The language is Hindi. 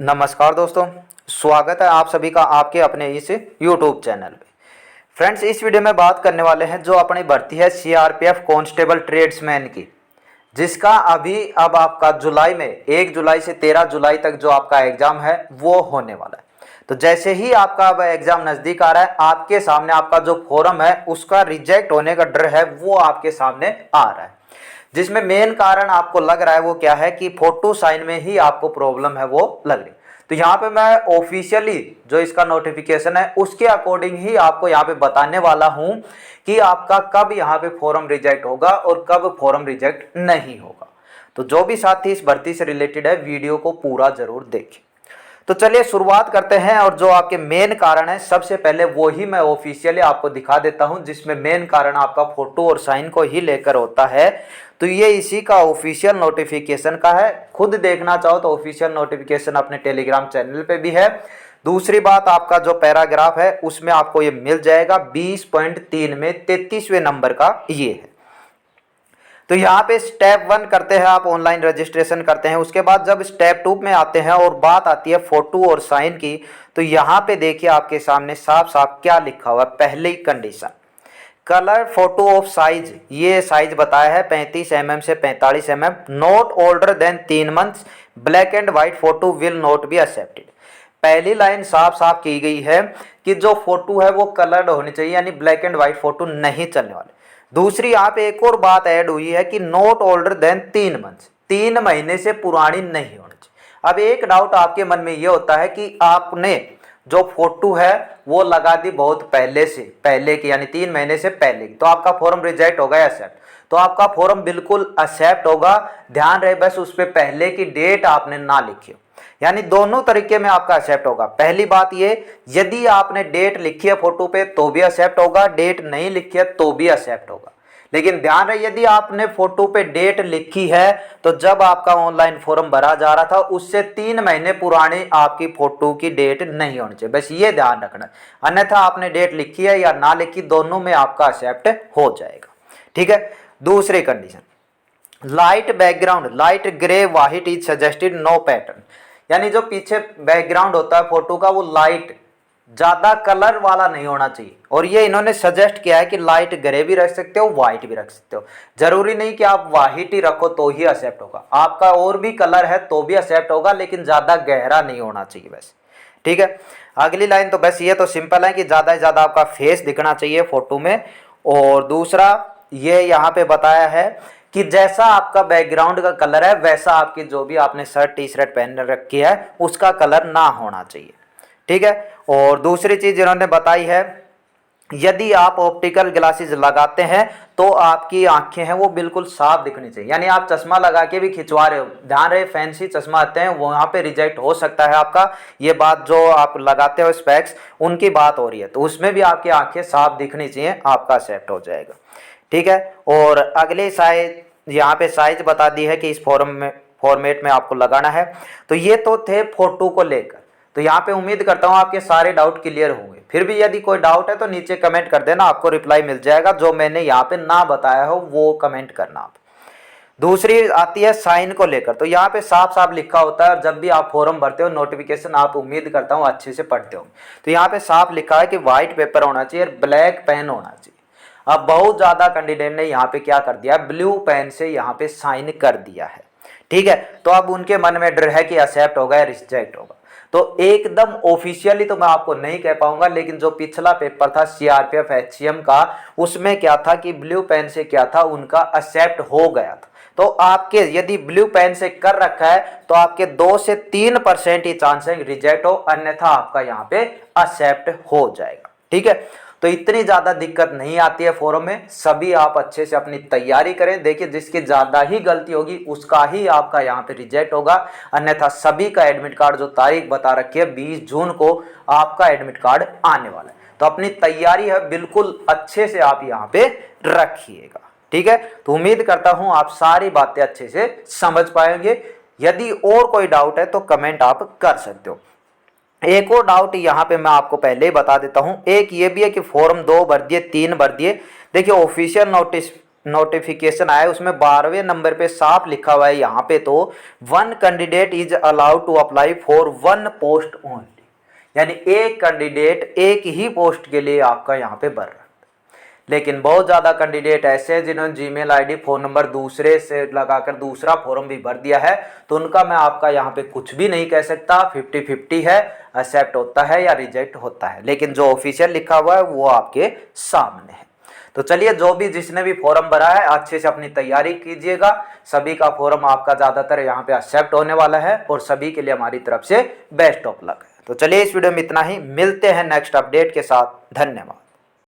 नमस्कार दोस्तों, स्वागत है आप सभी का आपके अपने इस YouTube चैनल पे। फ्रेंड्स, इस वीडियो में बात करने वाले हैं जो अपनी भर्ती है सीआरपीएफ कांस्टेबल ट्रेड्समैन की, जिसका अब आपका जुलाई में 1 जुलाई से 13 जुलाई तक जो आपका एग्ज़ाम है वो होने वाला है। तो जैसे ही आपका अब एग्ज़ाम नज़दीक आ रहा है, आपके सामने आपका जो फॉर्म है उसका रिजेक्ट होने का डर है वो आपके सामने आ रहा है, जिसमें मेन कारण आपको लग रहा है वो क्या है कि फोटो साइन में ही आपको प्रॉब्लम है वो लग रही। तो यहाँ पे मैं ऑफिशियली जो इसका नोटिफिकेशन है उसके अकॉर्डिंग ही आपको यहाँ पे बताने वाला हूँ कि आपका कब यहाँ पे फॉर्म रिजेक्ट होगा और कब फॉर्म रिजेक्ट नहीं होगा। तो जो भी साथी इस भर्ती से रिलेटेड है वीडियो को पूरा जरूर देखें। तो चलिए शुरुआत करते हैं, और जो आपके मेन कारण है सबसे पहले वो ही मैं ऑफिशियली आपको दिखा देता हूं, जिसमें मेन कारण आपका फोटो और साइन को ही लेकर होता है। तो ये इसी का ऑफिशियल नोटिफिकेशन का है, खुद देखना चाहो तो ऑफिशियल नोटिफिकेशन अपने टेलीग्राम चैनल पे भी है। दूसरी बात, आपका जो पैराग्राफ है उसमें आपको ये मिल जाएगा 20.3 में 33वें नंबर का ये है। तो यहाँ पे स्टेप 1 करते हैं, आप ऑनलाइन रजिस्ट्रेशन करते हैं। उसके बाद जब स्टेप 2 में आते हैं और बात आती है फोटो और साइन की, तो यहाँ पे देखिए आपके सामने साफ साफ क्या लिखा हुआ है। पहली condition, colour photo of size, ये साइज बताया है 35 mm से 45 mm, not older than 3 months, black and white photo will not be accepted. पहली लाइन साफ साफ की गई है कि जो फोटो है वो कलर्ड होनी चाहिए, यानी ब्लैक एंड व्हाइट फोटो नहीं चलने वाले। दूसरी यहाँ पे एक और बात ऐड हुई है कि नॉट ओल्डर देन 3 मंथ्स, 3 महीने से पुरानी नहीं होनी चाहिए। अब एक डाउट आपके मन में ये होता है कि आपने जो फोटो है वो लगा दी बहुत पहले की, यानी 3 महीने से पहले की, तो आपका फॉर्म रिजेक्ट होगा या एक्सेप्ट? तो आपका फॉर्म बिल्कुल एक्सेप्ट होगा। ध्यान रहे बस उस पर पहले की डेट आपने ना लिखी हो, यानी दोनों तरीके में आपका एक्सेप्ट होगा। पहली बात ये, यदि आपने डेट लिखी है फोटो पे तो भी एक्सेप्ट होगा, डेट नहीं लिखी है तो भी एक्सेप्ट होगा। लेकिन ध्यान रहे, यदि आपने फोटो पे डेट लिखी है तो जब आपका ऑनलाइन फॉर्म भरा जा रहा था उससे 3 महीने पुरानी आपकी फोटो की डेट नहीं होनी चाहिए, बस ये ध्यान रखना। अन्यथा आपने डेट लिखी है या ना लिखी, दोनों में आपका एक्सेप्ट हो जाएगा। ठीक है। दूसरी condition, light background, light grey white is suggested, no pattern, यानी जो पीछे बैकग्राउंड होता है फोटो का वो लाइट, ज्यादा कलर वाला नहीं होना चाहिए। और ये इन्होंने सजेस्ट किया है कि लाइट ग्रे भी रख सकते हो, व्हाइट भी रख सकते हो। जरूरी नहीं कि आप व्हाइट ही रखो तो ही एक्सेप्ट होगा, आपका और भी कलर है तो भी एक्सेप्ट होगा, लेकिन ज्यादा गहरा नहीं होना चाहिए बस। ठीक है। अगली लाइन तो बस ये तो सिंपल है कि ज्यादा से ज्यादा आपका फेस दिखना चाहिए फोटो में। और दूसरा ये यहाँ पे बताया है कि जैसा आपका बैकग्राउंड का कलर है वैसा आपकी जो भी आपने शर्ट टी शर्ट पहन रखी है उसका कलर ना होना चाहिए। ठीक है। और दूसरी चीज इन्होंने बताई है, यदि आप ऑप्टिकल ग्लासेस लगाते हैं तो आपकी आंखें हैं वो बिल्कुल साफ दिखनी चाहिए, यानी आप चश्मा लगा के भी खिंचवा रहे हो, ध्यान रहे फैंसी चश्मा आते हैं वहाँ पे रिजेक्ट हो सकता है आपका। ये बात जो आप लगाते हो स्पेक्स उनकी बात हो रही है, तो उसमें भी आपकी आंखें साफ दिखनी चाहिए, आपका सेट हो जाएगा। ठीक है। और अगले साइज, यहाँ पे साइज बता दी है कि इस फॉर्मेट में आपको लगाना है। तो ये तो थे फोटो को लेकर। तो यहाँ पे उम्मीद करता हूँ आपके सारे डाउट क्लियर होंगे। फिर भी यदि कोई डाउट है तो नीचे कमेंट कर देना, आपको रिप्लाई मिल जाएगा। जो मैंने यहाँ पे ना बताया हो वो कमेंट करना आप। दूसरी आती है साइन को लेकर। तो यहाँ पे साफ साफ लिखा होता है, और जब भी आप फॉर्म भरते हो नोटिफिकेशन आप उम्मीद करता हूँ अच्छे से पढ़ते हो। तो यहाँ पे साफ लिखा है कि व्हाइट पेपर होना चाहिए, ब्लैक पेन होना चाहिए। अब बहुत ज्यादा कैंडिडेट ने यहाँ पे क्या कर दिया, ब्लू पेन से यहाँ पे साइन कर दिया है। ठीक है। तो अब उनके मन में डर है कि एक्सेप्ट होगा या रिजेक्ट होगा। तो एकदम ऑफिशियली तो मैं आपको नहीं कह पाऊंगा, लेकिन जो पिछला पेपर था सीआरपीएफ एचसीएम का, उसमें क्या था कि ब्लू पेन से क्या था, उनका एक्सेप्ट हो गया था। तो आपके यदि ब्लू पेन से कर रखा है तो आपके 2 से 3% ही चांस है रिजेक्ट हो, अन्यथा आपका यहाँ पे एक्सेप्ट हो जाएगा। ठीक है। तो इतनी ज्यादा दिक्कत नहीं आती है फॉर्म में, सभी आप अच्छे से अपनी तैयारी करें। देखिए जिसकी ज्यादा ही गलती होगी उसका ही आपका यहाँ पे रिजेक्ट होगा, अन्यथा सभी का एडमिट कार्ड जो तारीख बता रखी है 20 जून को आपका एडमिट कार्ड आने वाला है। तो अपनी तैयारी है बिल्कुल अच्छे से आप यहाँ पे रखिएगा। ठीक है। तो उम्मीद करता हूं आप सारी बातें अच्छे से समझ पाएंगे। यदि और कोई डाउट है तो कमेंट आप कर सकते हो। एक और डाउट यहाँ पे मैं आपको पहले ही बता देता हूँ, एक ये भी है कि फॉर्म 2 भर दिए, 3 भर दिए। देखिए ऑफिशियल नोटिफिकेशन आया उसमें 12वें नंबर पे साफ लिखा हुआ है यहाँ पे, तो 1 candidate is allowed to apply for 1 post only, यानी एक कैंडिडेट एक ही पोस्ट के लिए आपका यहाँ पे भर रहा है। लेकिन बहुत ज़्यादा कैंडिडेट ऐसे हैं जिन्होंने जीमेल आईडी फ़ोन नंबर दूसरे से लगाकर दूसरा फॉर्म भी भर दिया है, तो उनका मैं आपका यहाँ पे कुछ भी नहीं कह सकता। 50-50 है, एक्सेप्ट होता है या रिजेक्ट होता है, लेकिन जो ऑफिशियल लिखा हुआ है वो आपके सामने है। तो चलिए, जो भी जिसने भी फॉर्म भरा है अच्छे से अपनी तैयारी कीजिएगा। सभी का फॉर्म आपका ज़्यादातर यहाँ पे एक्सेप्ट होने वाला है और सभी के लिए हमारी तरफ से बेस्ट ऑफ लक है। तो चलिए, इस वीडियो में इतना ही, मिलते हैं नेक्स्ट अपडेट के साथ। धन्यवाद।